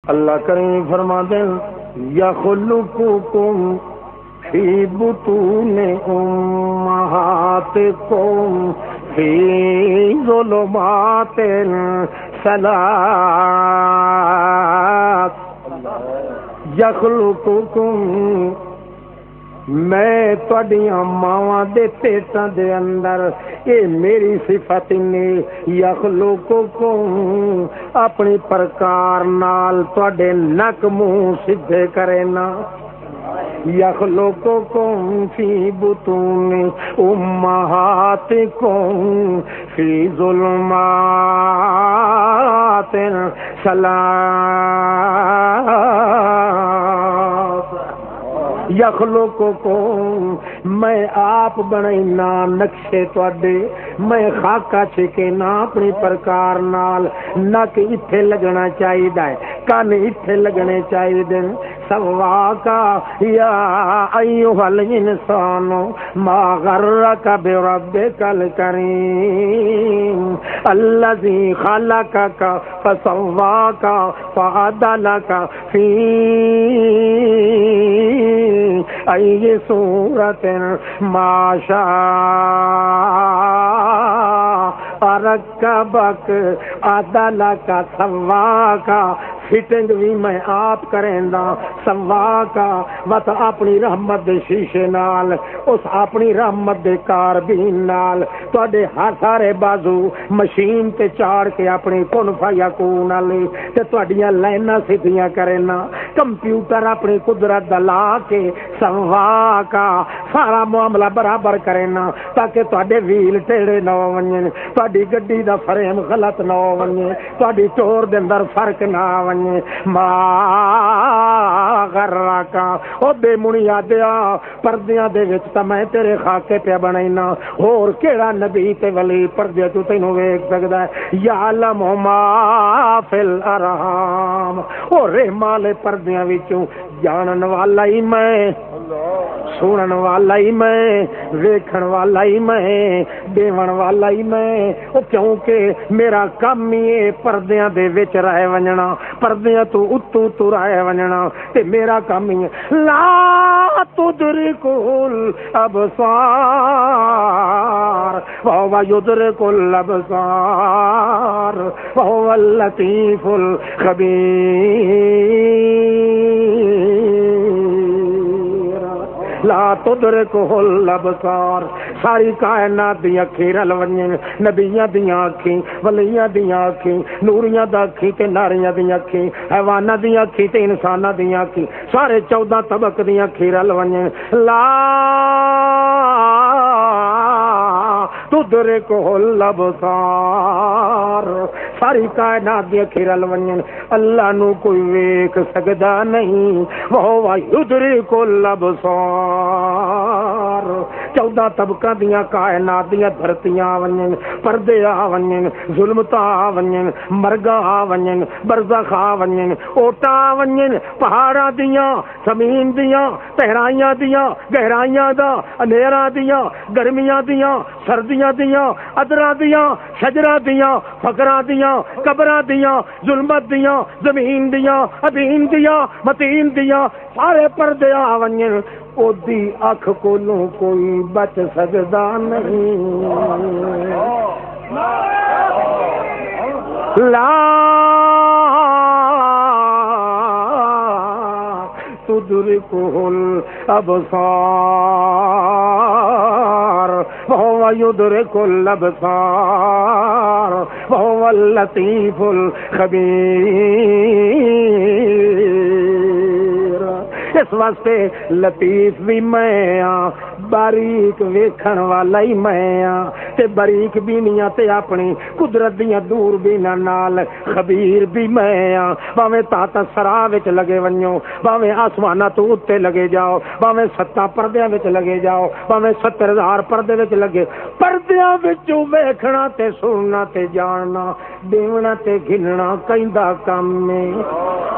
اللہ کریم فرماتے ہیں یخلقکم فی بطون امہاتکم فی ظلمات ثلاث یخلقکم میں تواڈیاں ماواں دے پیٹاں دے اندر اے میری صفت نے یخلقکم اپنی پرکار نال تواڈے نک منہ سدھے کرے نا یخلقکم فی بطون امہاتکم فی ظلمات ثلاث یخلقکم میں آپ بنائینا نقشے تواڈے میں خاکہ چھکینا اپنی پرکار نال نک اتھے لگنا چاہیے کان اتھے لگنے چاہیے سواکا یا ایھا الانسان ما غرک بربک الکریم الذی خلقک فسواک فعدلک فی ای صورت ما شاء رکبک عدلک سواک فٹنگ بھی میں آپ کریں دا سواکا وت اپنی رحمت دے شیشے نال اس اپنی رحمت دے کاربین نال تواڈے ہر سارے بازو مشین تے چاڑ کے اپنی کن فیکون علی تے تواڈیاں لائناں سیدھیاں کرینا کمپیوٹر اپنی قدرت دلا کے سواکا سارا معاملہ برابر کرینا تاکہ تواڈے ویل ٹیڑے نہ ونجن تواڈی گڈی دا فریم غلط نہ ونجے تواڈی ٹور دے اندر فرق نہ ما غرکا او بے منیا دیا پردیاں دے وچ تے میں تیرے خاکے پہ بنائینا اور کیڑا نبی تے ولی پردے تو تینوں ویکھ سکدا ہے یعلم ما فی الارحام او رحمالے پردیاں وچوں جانن والا ہی میں سنن والا ہی میں ویکھن والا ہی میں دیون والا ہی میں او کیونکہ میرا کم ہی پردیاں دے وچ رہ ونجنا پردیاں تو اتو تو رہ ونجنا تے میرا کم ہی لا تدرکل ابصار وهو يدرك الابصار وهو اللطيف الخبير لا تدرکہ الابصار ساری کائنات دی اکھیں رل ونجن نبیاں دی اکھیں ولیاں دی اکھیں نوریاں دی اکھیں تے ناریاں دی اکھیں حیواناں دی اکھیں تے انساناں دی اکھیں سارے 14 طبق دی اکھیں رل ونجن لا تدرکہ الابصار ساری کائنات دی اکھیں رل ونجن اللہ نو کوئی ویکھ سکدا نہیں وہ یدرک الابصار 14 طبقاں دیاں کائنات دیاں دھرتیاں ونجن پردے آ ونجن ظلمتاں آ ونجن مرگاں آ ونجن برزخ آ ونجن اوٹاں آ ونجن پہاڑاں دیاں زمین دیاں تہرائیاں دیاں گہرائیاں دا اندھیراں دیاں گرمیاں دیاں سردیاں دیاں ادراں دیاں شجراں دیاں فقراں دیاں قبراں دیاں ظلمت دیاں زمین دیاں ادین دیاں متین دیاں سارے پردے آ ونجن او دی اکھ کولوں کوئی بچ سکدا نہیں لا تدرکہ الابصار وهو يدرك الابصار وهو اللطيف الخبير اس واسطے لطیف بھی میں ہاں باریک ویکھن والا ہی میں ہاں تے باریک بینیاں تے اپنی قدرت دیاں دور بیناں نال خبیر بھی میں ہاں باویں تحت سرا وچ لگے ونجو باویں آسماناں تو اُتے لگے جاؤ باویں 7 پردیاں وچ لگے جاؤ باویں 70,000 پردے وچ لگے پردیاں وچوں ویکھنا تے سننا تے جاننا دیونا تے گھننا کیندا کم ہے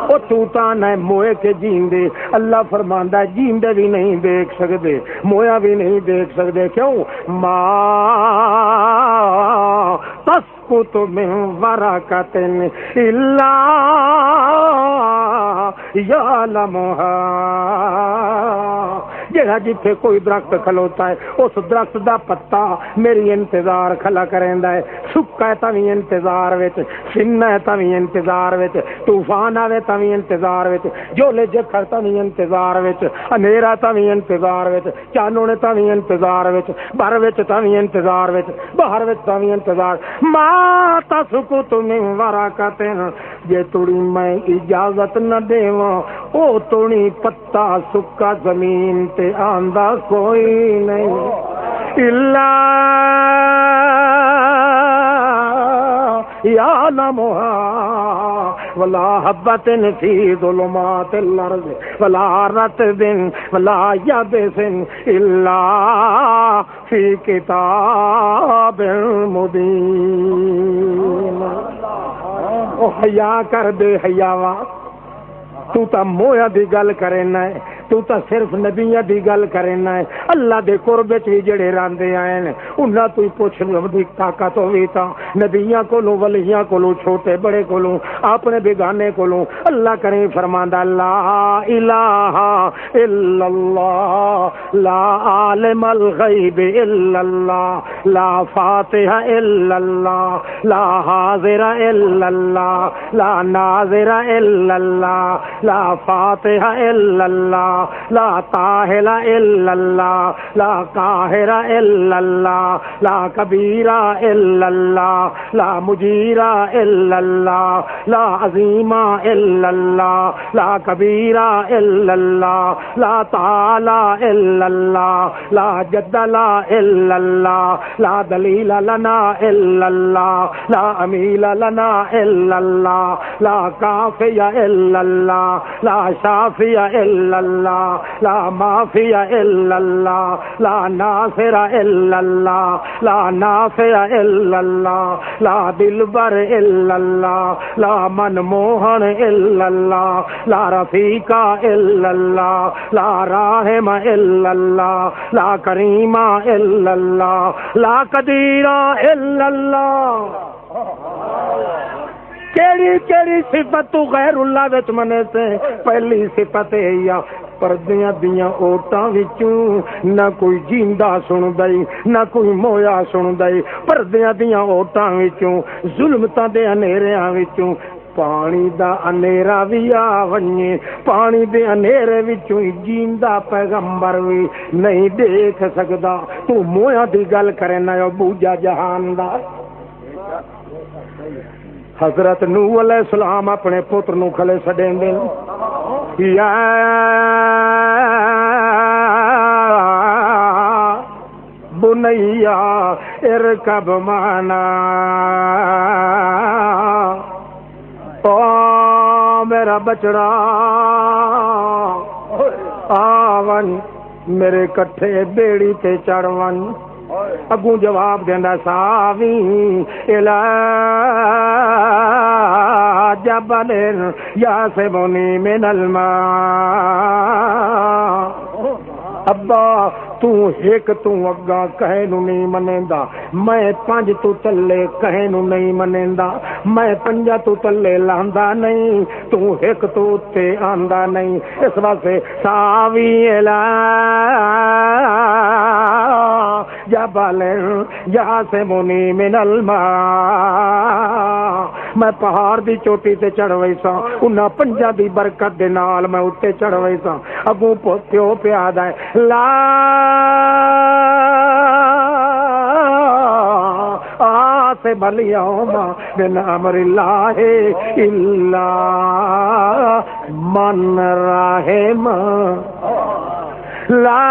او تو تاں نہ موئے کے جیندے اللہ فرماندا ہے جیندے بھی نہیں دیکھ سکدے مویا بھی نہیں دیکھ سکتے کیوں ما تسقط من ورقۃ الا یعلمھا، جہاں جتھے کوئی درخت کھلوتا ہے اس درخت دا پتا میری انتظار کھلا کریندا ہے، سکا ہے تاوی انتظار وچ، سننا ہے تاوی انتظار وچ، طوفان آوے تاوی انتظار وچ، جولے جکھر تاوی انتظار وچ، اندھیرا تاوی انتظار وچ، چانونے تاوی انتظار وچ، بھر وچ تاوی انتظار وچ، باہر وچ تاوی انتظار، ما تسقط من ورقۃ، جے توڑی میں اجازت نہ دیواں او توڑی پتا سکا زمین تے آندا کوئی نہیں، الا یعلمھا ولا حبۃ فی ظلمات الارض ولا رطب ولا یابس الا فی کتاب مبین۔ او حیا کر دے حیاواں، تو تا مویا دی گل کرنا ہے، تو تا صرف نبیاں دی گل کرنا ہے، اللہ دے قرب وچ وی جڑے راندے آئے نے انہاں تو ہی پوچھ دی طاقت ہوئی تا، نبیاں کولوں ولیاں کولوں چھوٹے بڑے کولوں اپنے بیگانے کولوں، اللہ کریم فرماندا لا الہ الا اللہ، لا عالم الغیب الا اللہ، لا فاتح الا اللہ، لا حاضر الا اللہ، لا ناظر الا اللہ، لا فاتح الا اللہ، لا طاہر الا اللہ، لا قاہر الا اللہ، لا کبیر الا اللہ، لا مجیر الا اللہ، لا عظیم الا اللہ، لا کبیر الا اللہ، لا تعالی الا اللہ، لا جدل الا اللہ، لا دلیل لنا الا اللہ، لا امیل لنا الا اللہ، لا کافی الا اللہ، لا شافی الا اللہ، لا معافی الا اللہ، لا ناصر الا اللہ، لا نافع الا اللہ، لا دلبر الا اللہ، لا منموہن الا اللہ، لا رفیق الا اللہ، لا راحم الا اللہ، لا کریم الا اللہ، لا قدیر الا اللہ۔ کیڑی کیڑی صفت تو غیر اللہ وچ منے سے پہلی صفت ہے یا پردیاں دیاں اوٹاں وچوں نہ کوئی جیندا سندا نہ کوئی مویا سندا، پردیاں دیاں اوٹاں وچوں ظلمتاں دے ہنیریاں وچوں پانی دا انیرا بھی آ ونجے، پانی دے انیرے وچوں جیندا پیغمبر بھی نہیں دیکھ سکدا، تو مویا دی گل کرنا او بوجا جہان دا۔ حضرت نوح علیہ السلام اپنے پتر نو کھلے سڈیندے یا بنیا ارکب معنا، او میرا بچڑا آون میرے کٹھے بیڑی تے چڑھون، اگوں جواب دیندا ساوی الا جبل یاسمنی من الماء، ابا تو ایک تو اگا کہے نو نہیں منیندا، میں پنج تو تلے کہے نو نہیں منیندا، میں پنجا تو تلے لاندا نہیں، تو ایک تو تے آندا نہیں، اس واسطے ساوی الا جبل یاسمنی من الماء، میں پہاڑ دی چوٹی تے چڑھ وئی سا، انہاں پنجاں دی برکت دے نال میں اتے چڑھ وئی سا، اگوں پیو پیادا ہے لا آسم اليوم من امر اللہ الا من رحم، لا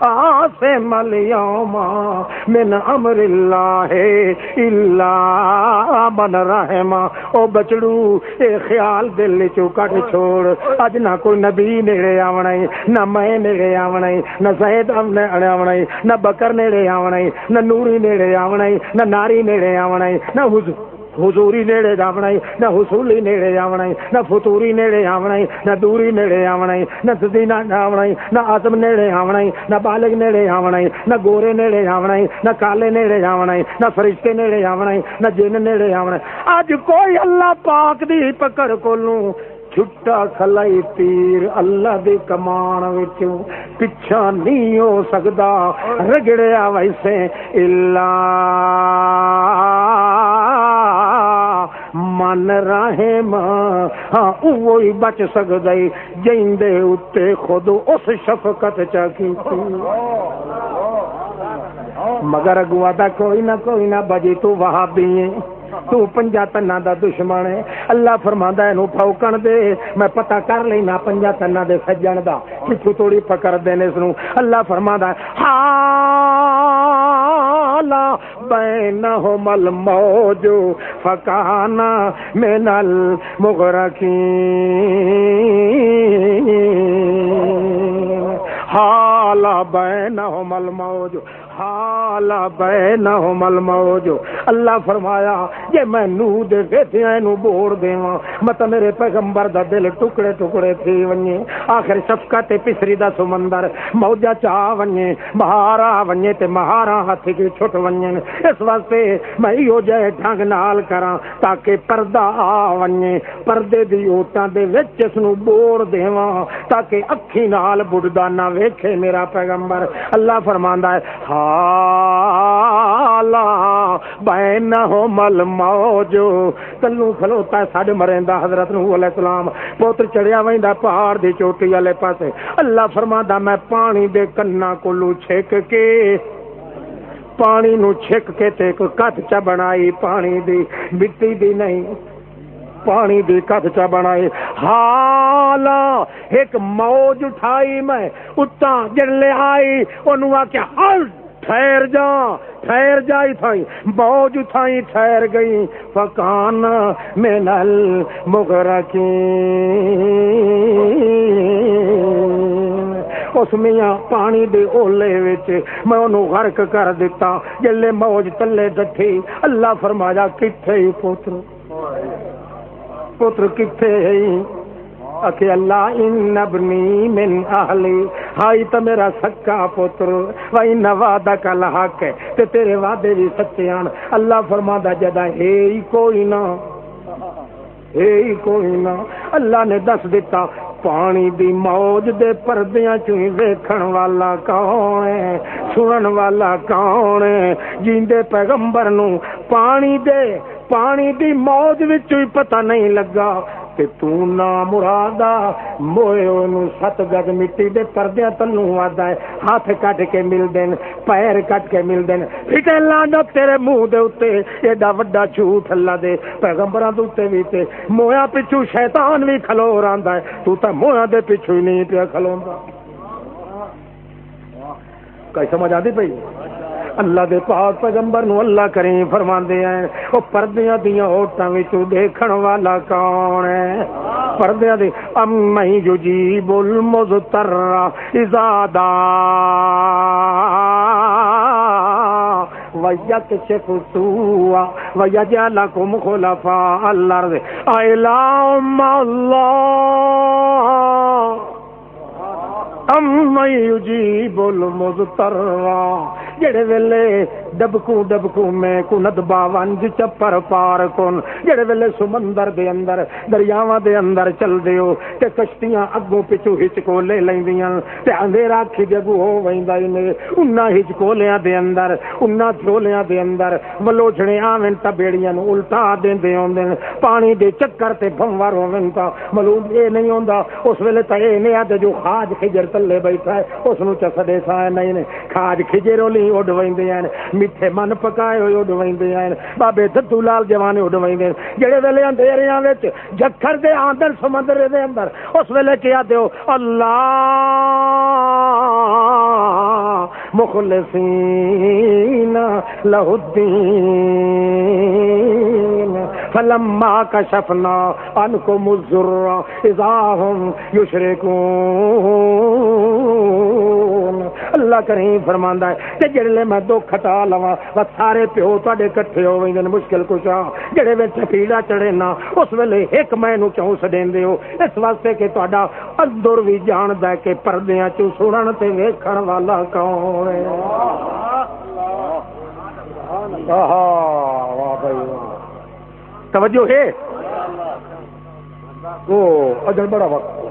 آسم اليوم من امر اللہ الا من رحم۔ او بچڑو اے خیال دل چوں کٹ چھوڑ، اج نہ کوئی نبی نیڑے آونا نہ میں نیڑے آونا، نہ زید نیڑے آونا، نہ بکر نیڑے آونا، نہ نوری نیڑے آونا، نہ ناری نیڑے آونا، نہ حضوری نیڑے جاونا ہی نہ حصولی نیڑے جاونا ہی نہ فطوری نیڑے آونا ہی نہ دوری نیڑے آونا ہی نہ تدینہ آونا ہی نہ عزم نیڑے آونا ہی نہ بالغ نیڑے آونا ہی نہ گورے نیڑے آونا ہی نہ کالے نیڑے آونا ہی نہ فرشتے نیڑے آونا ہی نہ جن نیڑے آونا ہی. اج کوئی اللہ پاک دی پکڑ کولوں چھٹا کھلائی تیر اللہ دے کمان وچوں پچھا نہیں ہو سکدا رگڑیا ویسے الا من رحم ہاں وہی بچ سکدا جیندے اتے خود اس شفقت چا کیتی مگر اگوا دا کوئی نہ بجی تو وہابی ہے تو پنجا تنا دا دشمن ہے. اللہ فرماندا ہے نو پھوکن دے میں پتہ کر لینا پنجا تنا دے سجن دا کتھوں توڑی پکڑ دینے اس نو. اللہ فرماندا ہے حالا بینہم الموج فکانا من المغرقین حالا بینہم الموج حالا بینہم الموج. اللہ فرمایا جے میں نوح دے بیٹیاں نو بور دیواں مت میرے پیغمبر دا دل ٹکڑے ٹکڑے تھی ونجے آخر شفقت پسری دا سمندر موجا چا ونجے مہارا ونجے تے مہارا ہاتھ کی چھٹ ونجے. اس واسطے میں ایو جے ڈھنگ نال کراں تاکہ پردہ آ ونجے پردے دی اوٹاں دے وچ اس نو بور دیواں تاکہ اکھی نال بڑدا نہ ویکھے میرا پیغمبر. اللہ فرماندا ہے حالا بینہم الموج. کلو کھلوتا ہے ساڈ مریندا حضرت نوح علیہ السلام پوتر چڑھیا ویندا پہاڑ دی چوٹی والے پاسے. اللہ فرماندا میں پانی دے کناں کولوں چھک کے پانی نو چھک کے تے ایک کت چ بنائی پانی دی مٹی دی نہیں پانی دی کت چا بنائی. حالا ایک موج اٹھائی میں اتاں جڑلے آئی انہوں آکیا ہل ٹھہر جائی تھائی موج اٹھائی ٹھہر گئی فکان من المغرقین. اس میاں پانی دے اولے وچ میں انہوں غرق کر دیتا جلے موج تلے ڈٹھی. اللہ فرمایا کتھے ہی پتر کتھے ہے اکھے اللہ ان ابنی من اہلی ہائی تا میرا سکا پتر وَإِنَّ وَعْدَكَ الْحَقُّ تے تیرے وعدے بھی سچے ہیں. اللہ فرماتا جدا ہے ہی کوئی نہ اللہ نے دس دیتا پانی دی موج دے پردیاں چوئی ویکھن والا کون ہے سنن والا کون ہے. جیندے پیغمبر نو پانی دی موج وچوں ہی پتہ نہیں لگا کہ تو نا مرادا موئے انہوں 7 گز مٹی دے پردیاں تنوں آدھا ہے ہاتھ کٹ کے مل دین پیر کٹ کے مل دین پھٹے لانا تیرے منہ دے اتے ایڈا وڈا جھوٹ اللہ دے پیغمبران دے اتے بھی تے مویا پچھو شیطان بھی کھلو رہندا ہے تو تا مویا دے پچھو ہی نہیں پیا کھلوندا. کئی سمجھ آتی پئی اللہ دے پاک پیغمبر نو اللہ کریم فرماندے ہیں او پردیاں دیاں ہوٹاں وچوں دیکھن والا کون ہے پردیاں دی ام یجیب المضطر اذا دعا وَيَكْشِفُ السُّوءَ وَيَجْعَلَكُمْ خُلَفَاءَ الْأَرْضِ أَإِلَٰهٌ مَّعَ اللَّهِ اَمَّن يُجِيبُ الْمُضْطَرَّ. جڑے ویلے ڈبکو میں کو ندبا ونج چپر پار کون جڑے ویلے سمندر دے اندر دریاواں دے اندر چل دیو تے کشتیاں اگوں پچھو ہچکو لے لیندیاں تے اندھیرا کھجگو ہو ویندا نے انہاں ہچکولیاں دے اندر انہاں جھولیاں دے اندر ولوچھنے آویں تا بیڑیاں نو الٹا دیندے ہوندے پانی دے چکر تے بھنور ہوویں تا معلوم اے نہیں ہوندا اس ویلے تے اے نہیں آدے جو خاج خجر تلے بیٹھا ہے اس نو چسدے سا نہیں کھاج کھجرولی اڈ ویندے ہیں میٹھے من پکائے ہوئے اڈ ویندے ہیں بابے ددو لال جوانے اڈ ویندے جڑے ویلے اندھیریاں وچ جکھر دے آندر سمندر دے اندر اس ویلے کیا دیو اللہ مخلصین لہ الدین فلما کشفنا عنکم الضر اذا هم یشرکون. اللہ کریم فرماندا ہے تے جڑے میں دکھ ہٹا لواں بس سارے پیو تواڈے اکٹھے ہو ویندے نے مشکل کشا جڑے وچ پیڑا چڑھے نا اس ویلے ایک مینوں کیوں سڈیندے ہو اس واسطے کہ تہاڈا اندر بھی جاندا ہے کہ پردیاں چوں سنن تے ویکھن والا کون ہے واہ بھائی واہ توجہ ہے وہ اجل بڑا وقت